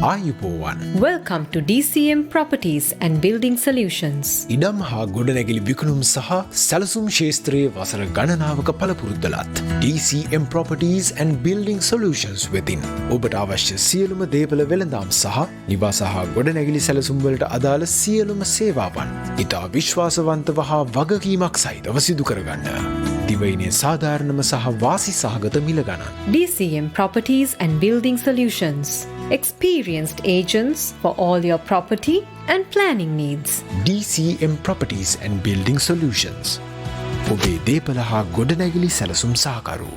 ආයුබෝවන්. Welcome to DCM Properties and Building Solutions. ඉඩම් හා ගොඩනැගිලි විකුණුම් සහ සැලසුම් ශේත්‍රයේ වසර ගණනාවක පළපුරුද්දලත් DCM Properties and Building Solutions වෙතින් ඔබට අවශ්‍ය සියලුම දේපල වෙළඳාම් සහ නිවාස හා ගොඩනැගිලි සැලසුම් වලට අදාළ සියලුම සේවාවන් ඉතා විශ්වාසවන්තව හා වගකීමක් සහිතව සිදු කරගන්න. දිවයිනේ සාධාරණම සහ වාසි සහගත මිල ගණන්. DCM Properties and Building Solutions. Experienced agents for all your property and planning needs. DCM Properties and Building Solutions. ඔබේ දේපල හා ගොඩනැගිලි සැලසුම් සහකරු.